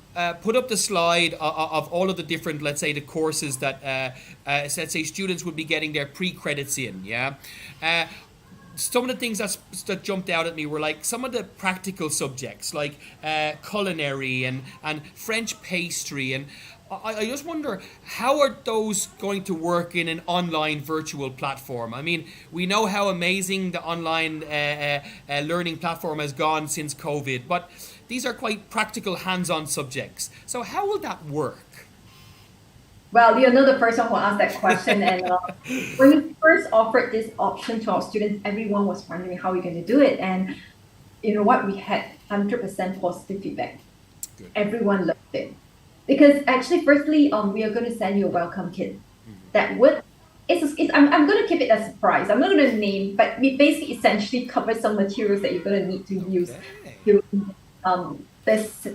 put up the slide of all of the different, let's say, the courses that let's say students would be getting their pre-credits in, some of the things that jumped out at me were like some of the practical subjects, like culinary and French pastry, and I just wonder, how are those going to work in an online virtual platform? I mean, we know how amazing the online learning platform has gone since COVID, but these are quite practical, hands-on subjects. So how will that work? Well, you're not the first one who asked that question. And when we first offered this option to our students, everyone was wondering how we're going to do it. And you know what? We had 100% positive feedback. Good. Everyone loved it. Because actually, firstly, we are going to send you a welcome kit. That would, I'm going to keep it a surprise. I'm not going to name, but we basically essentially cover some materials that you're going to need to use during this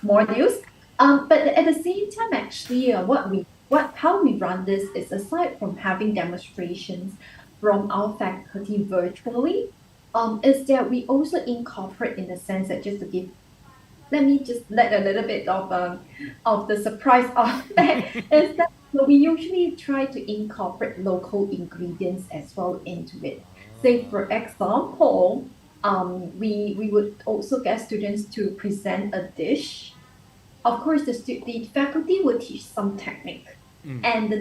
modules. But at the same time, actually, how we run this is, aside from having demonstrations from our faculty virtually, is that we also incorporate, in the sense that, just to give, let me just let a little bit of the surprise of that, is that we usually try to incorporate local ingredients as well into it. Say, for example, we would also get students to present a dish. Of course, the faculty will teach some technique, and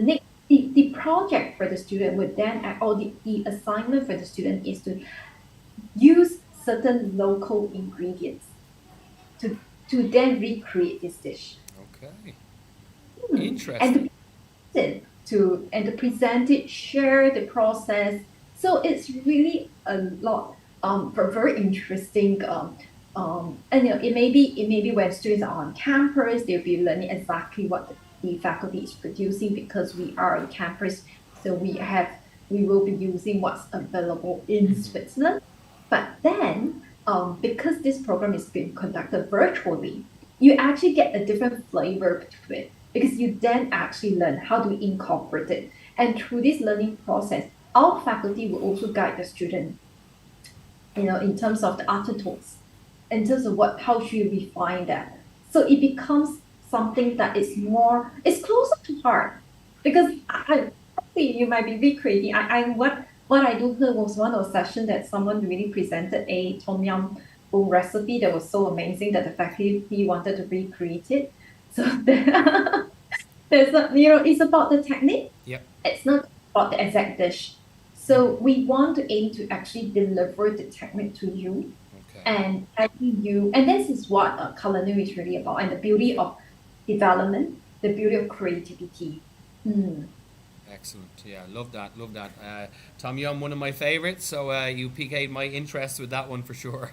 the project for the student would then, or the assignment for the student, is to use certain local ingredients to then recreate this dish. Okay. And Interesting. to present it, share the process. So it's really a lot, very interesting. And it may be when students are on campus, they'll be learning exactly what the faculty is producing, because we are on campus. So we will be using what's available in Switzerland. But then, because this program is being conducted virtually, you actually get a different flavor to it, because you then actually learn how to incorporate it. And through this learning process, our faculty will also guide the student, in terms of the afterthoughts, in terms of how should you refine that. So it becomes something that is it's closer to heart, because you might be recreating. What I do hear was one of the sessions that someone really presented a tom yum goong recipe that was so amazing that the faculty wanted to recreate it. So it's about the technique. Yep. It's not about the exact dish. So we want to aim to actually deliver the technique to you, and helping you. And this is what culinary is really about, and the beauty of development, the beauty of creativity. Excellent. Yeah, love that. Tom Yum, one of my favorites. So you piqued my interest with that one for sure.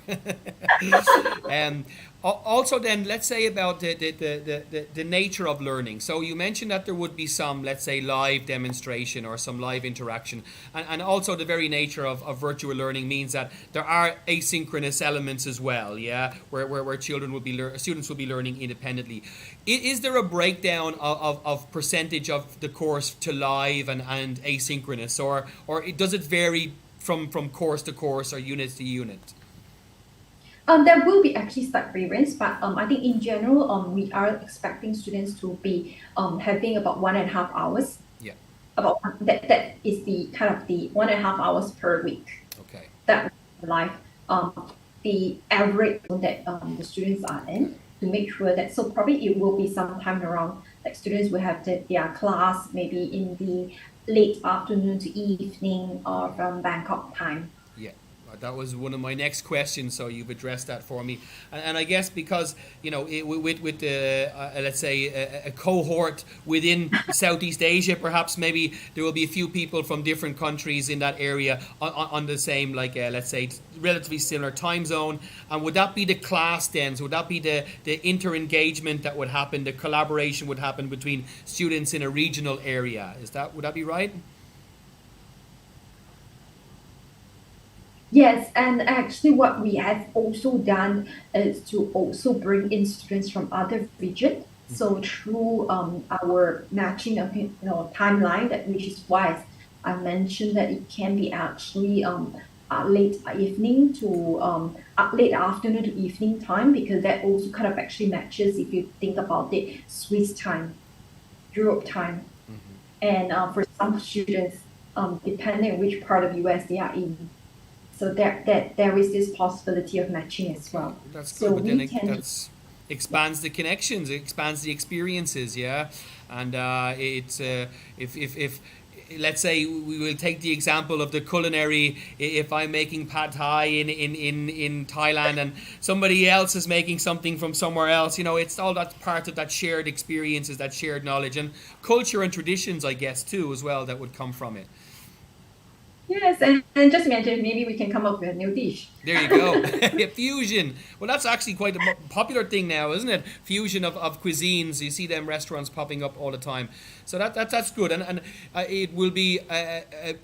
Also, then, let's say about the nature of learning. So you mentioned that there would be some, let's say, live demonstration or some live interaction, and also the very nature of virtual learning means that there are asynchronous elements as well. Yeah, where students will be learning independently. Is there a breakdown of percentage of the course to live and asynchronous, or does it vary from course to course or unit to unit? There will be actually slight variance, but I think in general, we are expecting students to be having about 1.5 hours. Yeah. About that is the kind of the 1.5 hours per week. Okay. That live, the average that the students are in, to make sure that, so probably it will be sometime around, like, students will have their class maybe in the late afternoon to evening, or from Bangkok time. Yeah, that was one of my next questions, so you've addressed that for me. And I guess because, with the, let's say, a cohort within Southeast Asia, perhaps maybe there will be a few people from different countries in that area on the same, like, let's say, relatively similar time zone. And would that be the class then? So would that be the inter-engagement that would happen, the collaboration would happen between students in a regional area? Would that be right? Yes, and actually what we have also done is to also bring in students from other regions. So through our matching of timeline, which is why I mentioned that it can be actually late evening to late afternoon to evening time, because that also kind of actually matches, if you think about it, Swiss time, Europe time, and for some students, depending on which part of US they are in. So there is this possibility of matching as well. That's So good, but then we tend that's expands the connections, it expands the experiences, yeah. And it's if let's say we will take the example of the culinary. If I'm making pad thai in Thailand and somebody else is making something from somewhere else, it's all that part of that shared experiences, that shared knowledge and culture and traditions, I guess, too, as well, that would come from it. Yes, and just imagine maybe we can come up with a new dish. There you go. Fusion. Well, that's actually quite a popular thing now, isn't it? Fusion of cuisines. You see them restaurants popping up all the time. So that's good. And it will be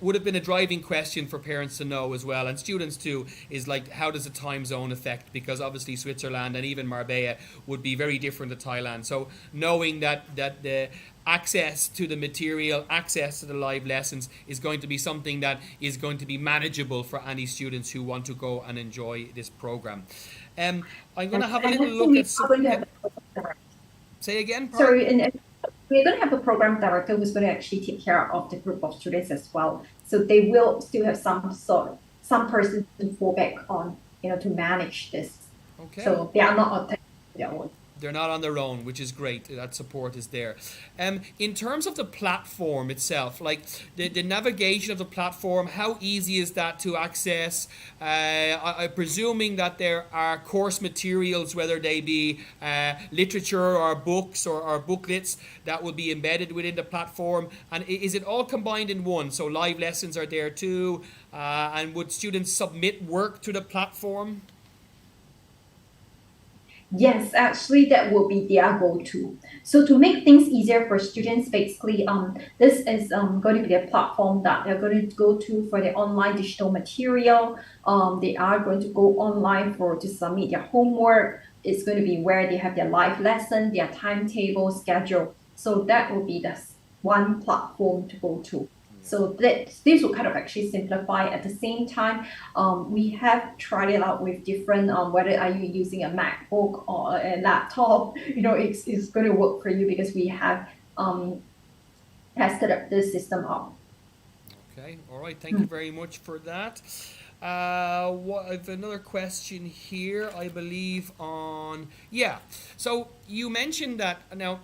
would have been a driving question for parents to know as well, and students too, is like, how does the time zone affect? Because obviously Switzerland and even Marbella would be very different to Thailand. So knowing that the access to the material, access to the live lessons is going to be something that is going to be manageable for any students who want to go and enjoy this program. I'm going to have a little look at some. Say again, pardon? Sorry, and we're going to have a program director who's going to actually take care of the group of students as well. So they will still have some person to fall back on, to manage this. Okay. So they are not on their own. They're not on their own, which is great. That support is there. In terms of the platform itself, like the navigation of the platform, how easy is that to access? I'm presuming that there are course materials, whether they be literature or books or booklets, that will be embedded within the platform. And is it all combined in one? So live lessons are there too. And would students submit work to the platform? Yes, actually, that will be their go-to. So to make things easier for students, basically, this is going to be a platform that they're going to go to for the online digital material. They are going to go online to submit their homework. It's going to be where they have their live lesson, their timetable, schedule. So that will be the one platform to go to. So this will kind of actually simplify. At the same time, we have tried it out with different, whether are you using a MacBook or a laptop, it's going to work for you because we have tested up this system out. Okay, all right. Thank you very much for that. I have another question here, I believe, on... Yeah, so you mentioned that now...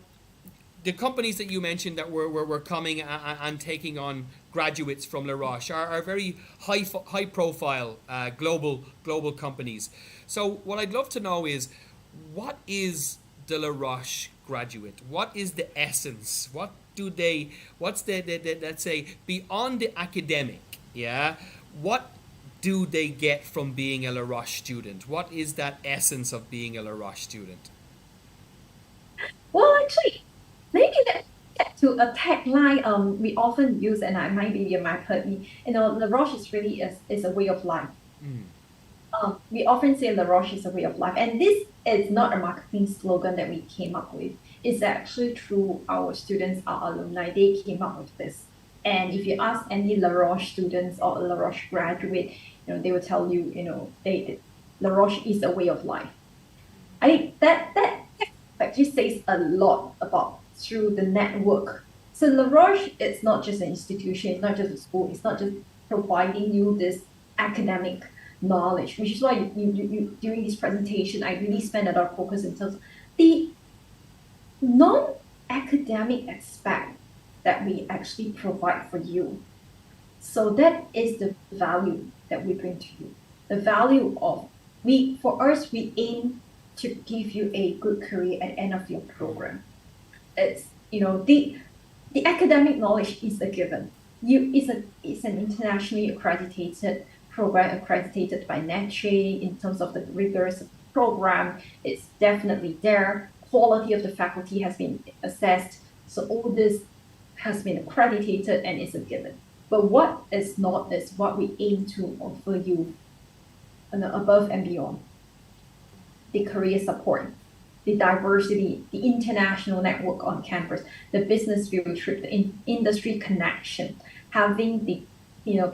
The companies that you mentioned that were coming and taking on graduates from Les Roches are very high profile global companies. So what I'd love to know is, what is the Les Roches graduate? What is the essence? What's the let's say, beyond the academic? Yeah, what do they get from being a Les Roches student? What is that essence of being a Les Roches student? Well, actually, maybe that to a tagline we often use, and I might be you might heard me. Les Roches is really is a way of life. We often say Les Roches is a way of life, and this is not a marketing slogan that we came up with. It's actually true. Our students, our alumni, they came up with this. And if you ask any Les Roches students or Les Roches graduate, they will tell you, Les Roches is a way of life. I think that actually says a lot about through the network. So Les Roches, it's not just an institution, it's not just a school, it's not just providing you this academic knowledge, which is why you during this presentation, I really spend a lot of focus in terms of the non-academic aspect that we actually provide for you. So that is the value that we bring to you. The value of, for us, we aim to give you a good career at the end of your program. It's, the academic knowledge is a given. It's an internationally accredited program, accredited by NETRE in terms of the rigors of the program. It's definitely there. Quality of the faculty has been assessed. So all this has been accredited and is a given. But what is not is what we aim to offer you above and beyond. The career support, the diversity, the international network on campus, the business field trip, the industry connection, having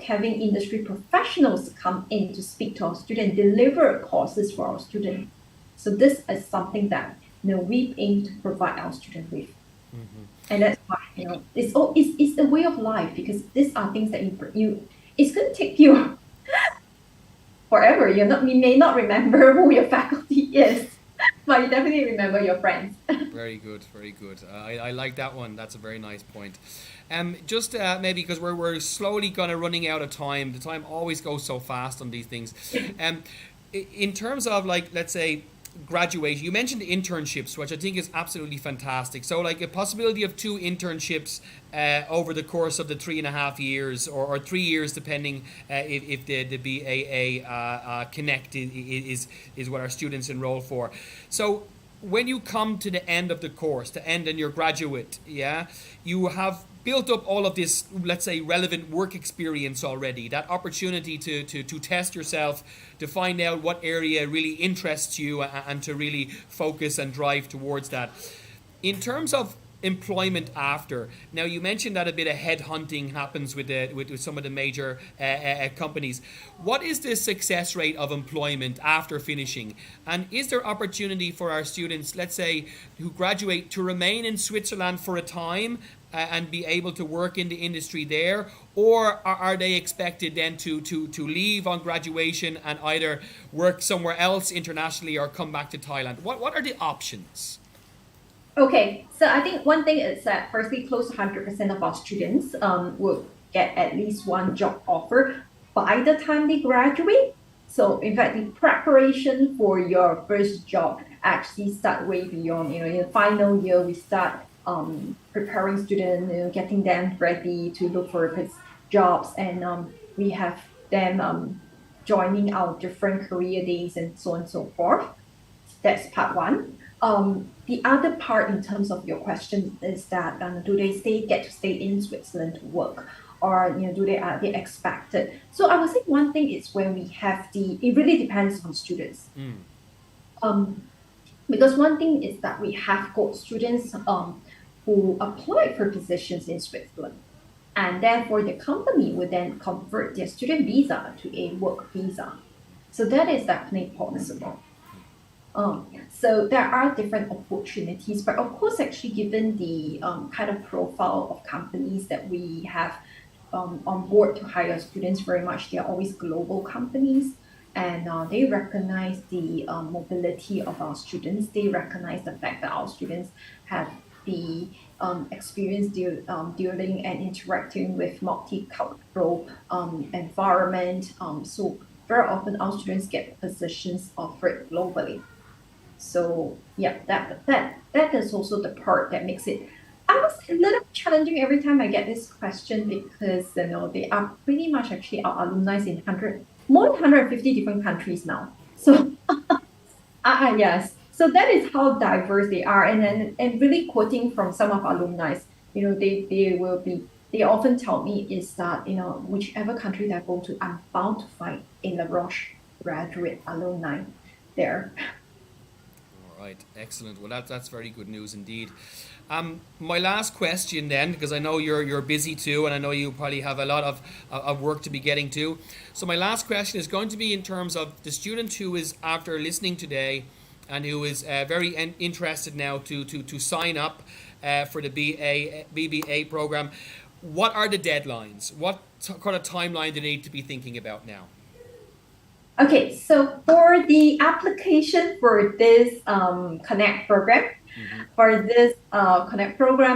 having industry professionals come in to speak to our students, deliver courses for our students. So this is something that we aim to provide our students with. Mm-hmm. And that's why it's a way of life, because these are things that it's going to take you forever. You may not remember who your faculty is, but you definitely remember your friends. Very good, very good. I like that one. That's a very nice point. Just maybe because we're slowly kind of running out of time. The time always goes so fast on these things. In terms of, like, let's say, graduation, you mentioned internships, which I think is absolutely fantastic. So, like, a possibility of 2 internships over the course of the 3.5 years, or 3 years, depending if the BAA Connect is what our students enroll for. So when you come to the end of the course, to end and you're graduate, you have built up all of this, let's say, relevant work experience already, that opportunity to test yourself, to find out what area really interests you, and to really focus and drive towards that. In terms of employment after, now you mentioned that a bit of headhunting happens with some of the major companies. What is the success rate of employment after finishing? And is there opportunity for our students, let's say, who graduate, to remain in Switzerland for a time and be able to work in the industry there? Or are they expected then to leave on graduation and either work somewhere else internationally or come back to Thailand? What are the options? Okay, so I think one thing is that firstly, close to 100% of our students will get at least one job offer by the time they graduate. So in fact, the preparation for your first job actually start way beyond, in the final year, we start preparing students, getting them ready to look for jobs, and we have them joining our different career days and so on and so forth. That's part one. The other part in terms of your question is that do they get to stay in Switzerland to work, or are they expected? So I would say one thing is when we have it really depends on students. Because one thing is that we have got students who apply for positions in Switzerland, and therefore the company would then convert their student visa to a work visa. So that is definitely possible. So there are different opportunities, but of course, actually, given the kind of profile of companies that we have on board to hire students, very much they are always global companies, and they recognize the mobility of our students. They recognize the fact that our students have the experience dealing and interacting with multicultural environment. So very often our students get positions offered globally. So yeah, that is also the part that makes it, I was a little challenging every time I get this question, because they are pretty much actually our alumni in more than 150 different countries now. So yes, so that is how diverse they are, and really quoting from some of our alumni, they often tell me is that whichever country they go to, I'm bound to find a Les Roches graduate alumni there. Right, excellent. Well, that's very good news indeed. My last question then, because I know you're busy too, and I know you probably have a lot of work to be getting to. So my last question is going to be in terms of the student who is, after listening today, and who is very interested now to sign up for the BBA program. What are the deadlines? What kind of timeline do they need to be thinking about now? Okay, so for the application for this Connect program,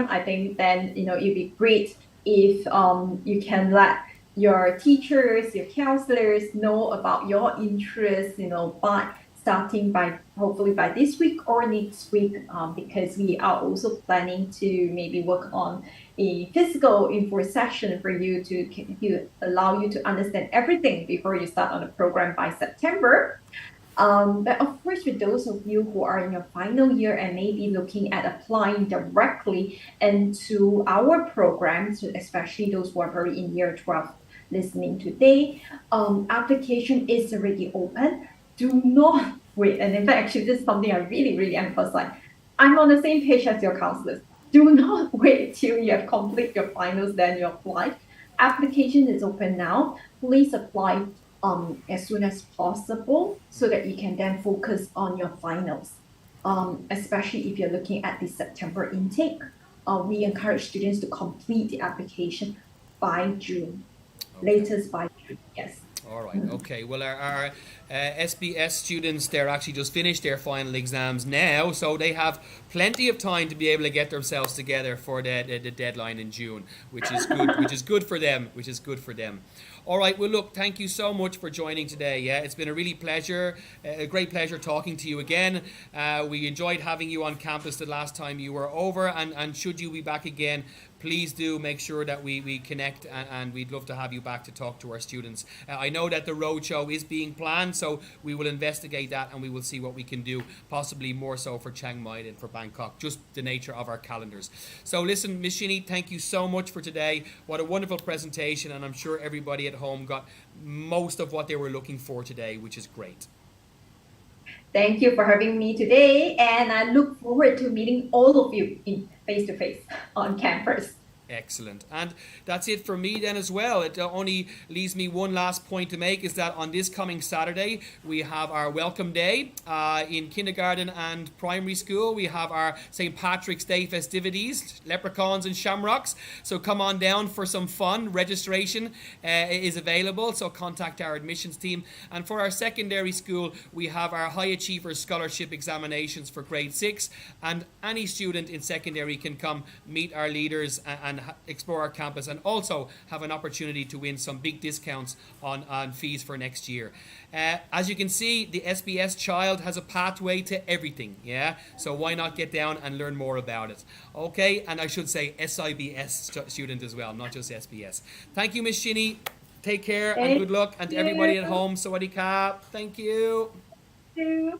I think then it'd be great if you can let your teachers, your counselors know about your interests, starting by hopefully by this week or next week, because we are also planning to maybe work on a physical info session for you to allow you to understand everything before you start on the program by September. But of course, for those of you who are in your final year and maybe looking at applying directly into our programs, especially those who are already in year 12 listening today, application is already open. Do not wait. And in fact, actually, this is something I really, really emphasize. I'm on the same page as your counselors. Do not wait till you have completed your finals, then you apply. Application is open now. Please apply as soon as possible so that you can then focus on your finals, especially if you're looking at the September intake. We encourage students to complete the application by June, latest by June, yes. All right. Okay. Well, our SBS students, they're actually just finished their final exams now, so they have plenty of time to be able to get themselves together for the deadline in June, which is good. Which is good for them. Which is good for them. All right. Well, look, thank you so much for joining today. Yeah, it's been a really pleasure, a great pleasure talking to you again. We enjoyed having you on campus the last time you were over, and should you be back again, please do make sure that we connect, and we'd love to have you back to talk to our students. I know that the roadshow is being planned, so we will investigate that and we will see what we can do, possibly more so for Chiang Mai than for Bangkok, just the nature of our calendars. So listen, Ms. Shinny, thank you so much for today. What a wonderful presentation, and I'm sure everybody at home got most of what they were looking for today, which is great. Thank you for having me today, and I look forward to meeting all of you in face-to-face on campus. Excellent. And that's it for me then as well. It only leaves me one last point to make, is that on this coming Saturday, we have our welcome day in kindergarten and primary school. We have our St. Patrick's Day festivities, leprechauns and shamrocks. So come on down for some fun. Registration is available, so contact our admissions team. And for our secondary school, we have our High Achievers Scholarship examinations for grade 6. And any student in secondary can come meet our leaders and explore our campus, and also have an opportunity to win some big discounts on fees for next year. As you can see, the SBS child has a pathway to everything, yeah? So why not get down and learn more about it? Okay, and I should say SIBS student as well, not just SBS. Thank you, Ms. Shinny. Take care and good luck. And to everybody at home, Sawadee Ka. Thank you. Thank you.